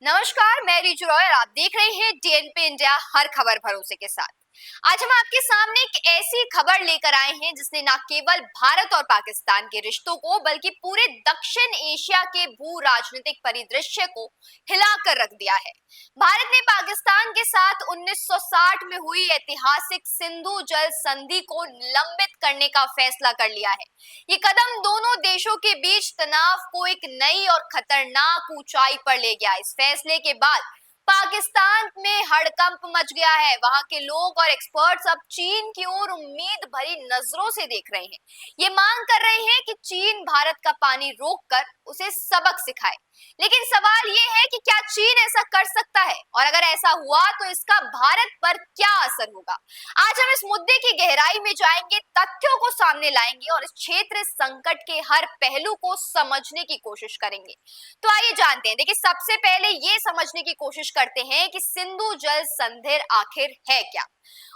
नमस्कार, मैं रिजु रॉय और आप देख रहे हैं डीएनपी इंडिया, हर खबर भरोसे के साथ। आज हम आपके सामने एक ऐसी खबर लेकर आए हैं जिसने न केवल भारत और पाकिस्तान के रिश्तों को बल्कि पूरे दक्षिण एशिया के भू राजनीतिक परिदृश्य को हिलाकर रख दिया है। भारत ने पाकिस्तान के साथ 1960 में हुई ऐतिहासिक सिंधु जल संधि को निलंबित करने का फैसला कर लिया है। ये कदम दोनों देशों के बीच तनाव को एक नई और खतरनाक ऊंचाई पर ले गया। इस फैसले के बाद पाकिस्तान में हड़कंप मच गया है। वहां के लोग और एक्सपर्ट्स अब चीन की ओर उम्मीद भरी नजरों से देख रहे हैं। ये मांग कर रहे हैं कि चीन भारत का पानी रोककर उसे सबक सिखाए। लेकिन सवाल ये है कि क्या चीन ऐसा कर सकता है, और अगर ऐसा हुआ तो इसका भारत पर क्या असर होगा। आज हम इस मुद्दे की गहराई में जाएंगे, तथ्यों को सामने लाएंगे और इस क्षेत्र संकट के हर पहलू को समझने की कोशिश करेंगे। तो आइए जानते हैं। देखिए, सबसे पहले ये समझने की कोशिश करते हैं कि सिंधु जल संधि आखिर है क्या।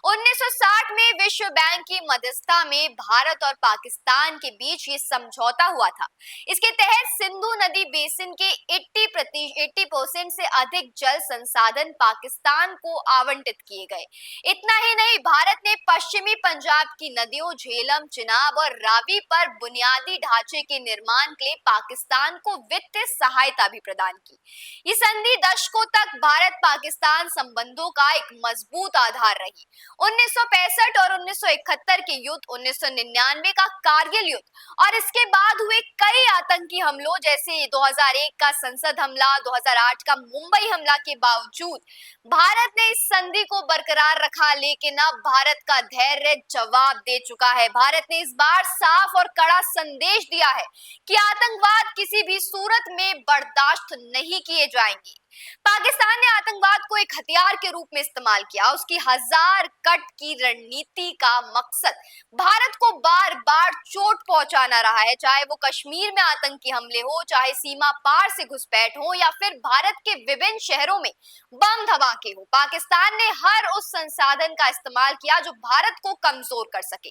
1960 में विश्व बैंक की मध्यस्थता में भारत और पाकिस्तान के बीच ये समझौता हुआ था। इसके तहत सिंधु नदी बेसिन के 80% से अधिक जल संसाधन पाकिस्तान को आवंटित किए गए। इतना ही नहीं, भारत ने पश्चिमी पंजाब की नदियों झेलम, चिनाब और रावी पर बुनियादी ढांचे के निर्माण के लिए पाकिस्तान को वित्तीय सहायता भी प्रदान की। ये संधि दशकों तक भारत पाकिस्तान संबंधों का एक मजबूत आधार रही। 1965 और 1971 के युद्ध, 1999 का कारगिल युद्ध और इसके बाद हुए कई आतंकी हमलों जैसे 2001 का संसद हमला, 2008 का मुंबई हमला के बावजूद भारत ने इस संधि को बरकरार रखा। लेकिन अब भारत का धैर्य जवाब दे चुका है। भारत ने इस बार साफ और कड़ा संदेश दिया है कि आतंकवाद किसी भी सूरत में बर्दाश्त नहीं किए जाएंगे। पाकिस्तान ने आतंकवाद को एक हथियार के रूप में इस्तेमाल किया। उसकी हजार कट की रणनीति का मकसद भारत को बार बार चोट पहुंचाना रहा है, चाहे वो कश्मीर में आतंकी हमले हो, चाहे सीमा पार से घुसपैठ हो या फिर भारत के विभिन्न शहरों में बम धमाके हो। पाकिस्तान ने हर उस संसाधन का इस्तेमाल किया जो भारत को कमजोर कर सके।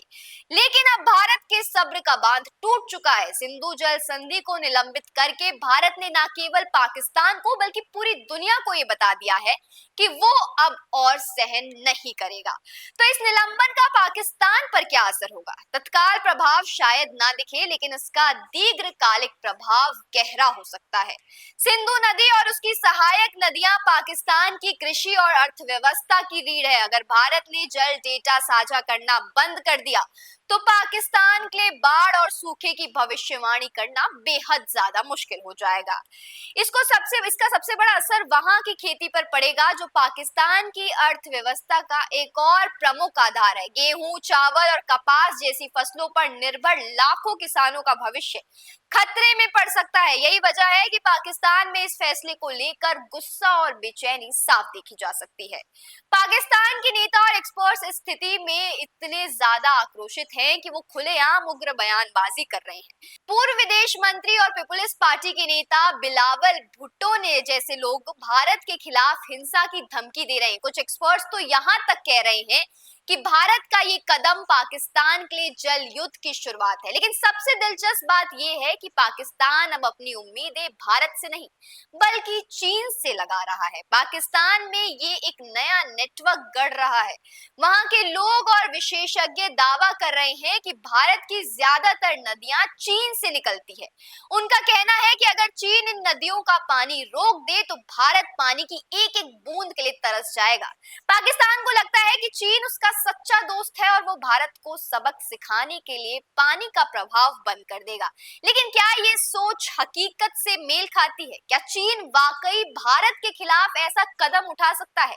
लेकिन अब भारत के सब्र का बांध टूट चुका है। सिंधु जल संधि को निलंबित करके भारत ने न केवल पाकिस्तान को बल्कि पूरी दुनिया को ये बता दिया है कि वो अब और सहन नहीं करेगा। तो इस निलंबन का पाकिस्तान पर क्या असर होगा? तत्काल प्रभाव शायद ना दिखे, लेकिन इसका दीर्घकालिक प्रभाव गहरा हो सकता है। सिंधु नदी और उसकी सहायक नदियां पाकिस्तान की कृषि और अर्थव्यवस्था की रीढ़ है। अगर भारत ने जल डेटा साझा करना बंद कर दिया तो पाकिस्तान के लिए बाढ़ और सूखे की भविष्यवाणी करना बेहद ज्यादा मुश्किल हो जाएगा। इसका सबसे बड़ा असर वहां की खेती पर पड़ेगा, जो पाकिस्तान की अर्थव्यवस्था का एक और प्रमुख आधार है। गेहूं, चावल और कपास जैसी फसलों पर निर्भर लाखों किसानों का भविष्य खतरे में पड़ सकता है। यही वजह है कि पाकिस्तान में इस फैसले को लेकर गुस्सा और बेचैनी साफ देखी जा सकती है। पाकिस्तान के नेता और एक्सपर्ट्स इस स्थिति में इतने ज्यादा आक्रोशित हैं कि वो खुलेआम उग्र बयानबाजी कर रहे हैं। पूर्व विदेश मंत्री और पीपुल्स पार्टी के नेता बिलावल भुट्टो ने जैसे लोग भारत के खिलाफ हिंसा की धमकी दे रहे हैं। कुछ एक्सपर्ट्स तो यहाँ तक कह रहे हैं कि भारत का ये कदम पाकिस्तान के लिए जल युद्ध की शुरुआत है। लेकिन सबसे दिलचस्प बात यह है कि पाकिस्तान अब अपनी उम्मीदें भारत से नहीं बल्कि चीन से लगा रहा है। पाकिस्तान में ये एक नया नेटवर्क गढ़ रहा है। वहां के लोग और विशेषज्ञ दावा कर रहे हैं कि भारत की ज्यादातर नदियां चीन से निकलती है। उनका कहना है कि अगर चीन इन नदियों का पानी रोक दे तो भारत पानी की एक एक बूंद के लिए तरस जाएगा। पाकिस्तान को लगता है कि चीन उसका सच्चा दोस्त है और वो भारत को सबक सिखाने के लिए पानी का प्रभाव बंद कर देगा। लेकिन क्या ये सोच हकीकत से मेल खाती है? क्या चीन वाकई भारत के खिलाफ ऐसा कदम उठा सकता है?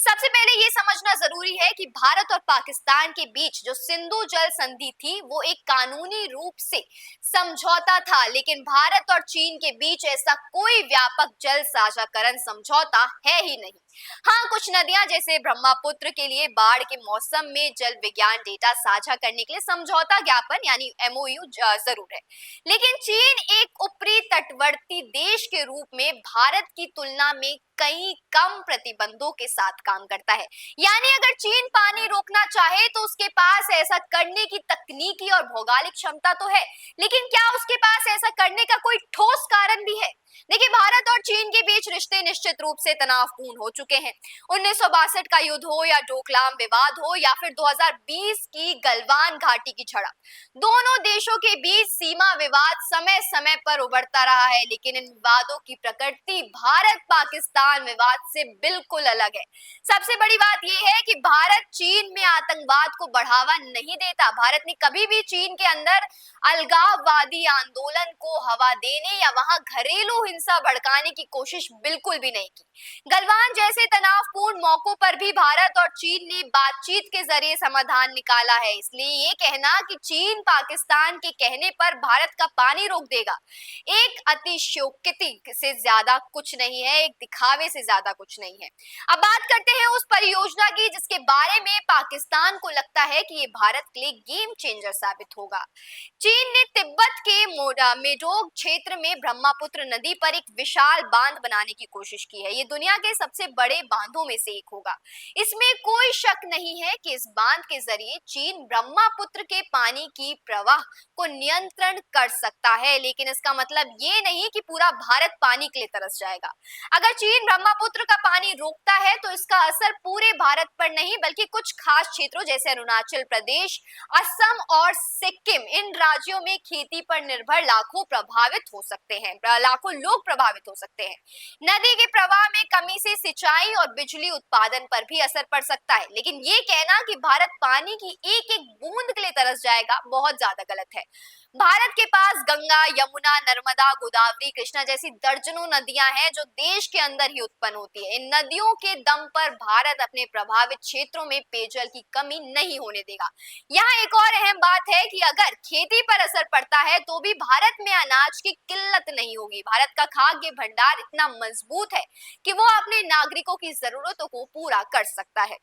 सबसे पहले ये समझना जरूरी है कि भारत और पाकिस्तान के बीच जो सिंधु जल संधि थी वो एक कानूनी रूप से समझौता था, लेकिन भारत और चीन के बीच ऐसा कोई व्यापक जल साझाकरण समझौता है ही नहीं। हाँ, कुछ नदियां जैसे ब्रह्मपुत्र के लिए बाढ़ के मौसम में जल विज्ञान डेटा साझा करने के लिए समझौता ज्ञापन यानी एमओयू जरूर है। लेकिन चीन एक ऊपरी तटवर्ती देश के रूप में भारत की तुलना में कई कम प्रतिबंधों के साथ काम करता है। यानी अगर चीन पानी रोकना चाहे तो उसके पास ऐसा करने की तकनीकी और भौगोलिक क्षमता तो है, लेकिन क्या उसके पास ऐसा करने का कोई ठोस कारण भी है? देखिए, भारत और चीन के बीच रिश्ते निश्चित रूप से तनावपूर्ण हो चुके हैं। 1962 का युद्ध हो या डोकलाम विवाद हो या फिर 2020 की गलवान घाटी की झड़प, दोनों देशों के बीच सीमा विवाद समय समय पर उभरता रहा है। लेकिन इन विवादों की प्रकृति भारत पाकिस्तान विवाद से बिल्कुल अलग है। सबसे बड़ी बात यह है कि भारत चीन में आतंकवाद को बढ़ावा नहीं देता। भारत ने कभी भी चीन के अंदर अलगाववादी आंदोलन को हवा देने या वहां घरेलू हिंसा भड़काने की कोशिश बिल्कुल भी नहीं की। गलवान जैसे तनावपूर्ण मौकों पर भी भारत और चीन ने बातचीत के जरिए समाधान निकाला है। इसलिए ये कहना कि चीन पाकिस्तान के कहने पर भारत का पानी रोक देगा, एक अतिशयोक्ति से ज्यादा कुछ नहीं है, एक दिखावे से ज्यादा कुछ नहीं है। अब बात करते हैं उस परियोजना की जिसके बारे में पाकिस्तान को लगता है कि ये भारत के लिए गेम चेंजर साबित होगा। चीन ने तिब्बत के मेडोग क्षेत्र में ब्रह्मपुत्र नदी पर एक विशाल बांध बनाने की कोशिश की है। ये दुनिया के सबसे बड़े बांधों में से एक होगा। इसमें कोई शक नहीं है कि इस बांध के जरिए चीन ब्रह्मपुत्र के पानी की प्रवाह को नियंत्रण कर सकता है। लेकिन इसका मतलब ये नहीं कि पूरा भारत पानी के लिए तरस जाएगा। अगर चीन ब्रह्मपुत्र का पानी रोकता है तो इसका असर पूरे भारत पर नहीं बल्कि कुछ खास क्षेत्रों जैसे अरुणाचल प्रदेश, असम और सिक्किम, इन राज्यों में खेती पर निर्भर लाखों प्रभावित हो सकते हैं, लाखों लोग प्रभावित हो सकते हैं। नदी के प्रवाह में कमी से सिंचाई और बिजली उत्पादन पर भी असर पड़ सकता है। लेकिन ये कहना कि भारत पानी की एक एक बूंद के लिए तरस जाएगा बहुत ज्यादा गलत है। भारत के पास गंगा, यमुना, नर्मदा, गोदावरी, कृष्णा जैसी दर्जनों नदियां हैं जो देश के अंदर ही उत्पन्न होती है। इन नदियों के दम पर भारत अपने प्रभावित क्षेत्रों में पेयजल की कमी नहीं होने देगा। यहाँ एक और अहम बात है कि अगर खेती पर असर पड़ता है तो भी भारत में अनाज की किल्लत नहीं होगी। भारत का खाद्य भंडार इतना मजबूत है कि वो अपने नागरिकों की जरूरतों को पूरा कर सकता है।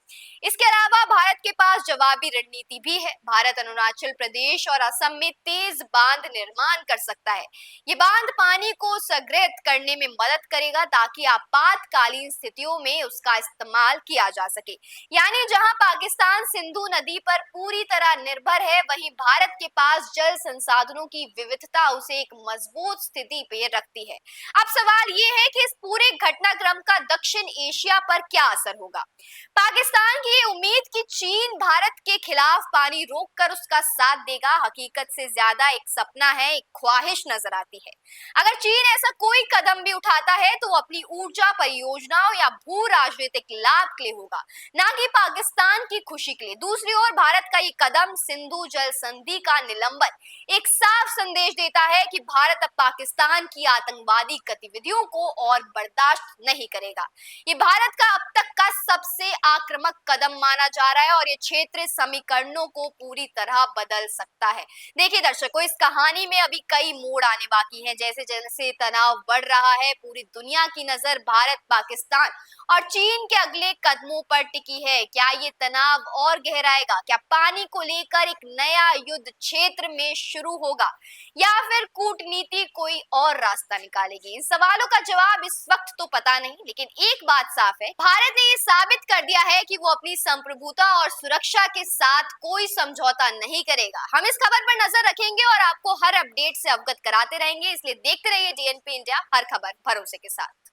इसके अलावा भारत के पास जवाबी रणनीति भी है। भारत अरुणाचल प्रदेश और असम में तेज बांध निर्माण कर सकता है। ये बांध पानी को संग्रहित करने में मदद करेगा ताकि आपातकालीन स्थितियों में उसका इस्तेमाल किया जा सके। यानी जहां पाकिस्तान सिंधु नदी पर पूरी तरह निर्भर है, वहीं भारत के पास जल संसाधनों की विविधता उसे एक मजबूत स्थिति पे रखती है। अब सवाल ये है कि इस पूरे घटनाक्रम का दक्षिण एशिया पर क्या असर होगा। पाकिस्तान की ये उम्मीद कि चीन भारत के खिलाफ पानी रोककर उसका साथ देगा, हकीकत से ज्यादा एक सपना है, एक ख्वाहिश नजर आती है। अगर चीन ऐसा कोई कदम भी उठाता है तो अपनी ऊर्जा परियोजनाओं या भू राजनीतिक लाभ के लिए होगा, ना कि पाकिस्तान की खुशी के लिए। दूसरी ओर भारत का ये कदम सिंधु जल संधि का निलंबन एक साफ संदेश देता है कि भारत अब पाकिस्तान की आतंकवादी गतिविधियों को और बर्दाश्त नहीं करेगा। ये भारत का अब तक का सबसे आक्रामक कदम माना जा रहा है और ये क्षेत्र समीकरणों को पूरी तरह बदल सकता है। देखिए दर्शकों, इस कहानी में अभी कई मोड़ आने बाकी हैं। जैसे जैसे तनाव बढ़ रहा है, पूरी दुनिया की नजर भारत, पाकिस्तान और चीन के अगले कदमों पर टिकी है। क्या ये तनाव और गहराएगा? क्या पानी को लेकर एक नया युद्ध क्षेत्र में शुरू होगा या फिर कूटनीति कोई और रास्ता निकालेगी? इन सवालों का जवाब इस वक्त तो पता नहीं, लेकिन एक बात साफ है, भारत ने ये साबित कर दिया है कि वो अपनी संप्रभुता और सुरक्षा के साथ कोई समझौता नहीं करेगा। हम इस खबर पर नजर रखेंगे और आपको हर अपडेट से अवगत कराते रहेंगे, इसलिए देखते रहिए डीएनपी इंडिया, हर खबर भरोसे के साथ।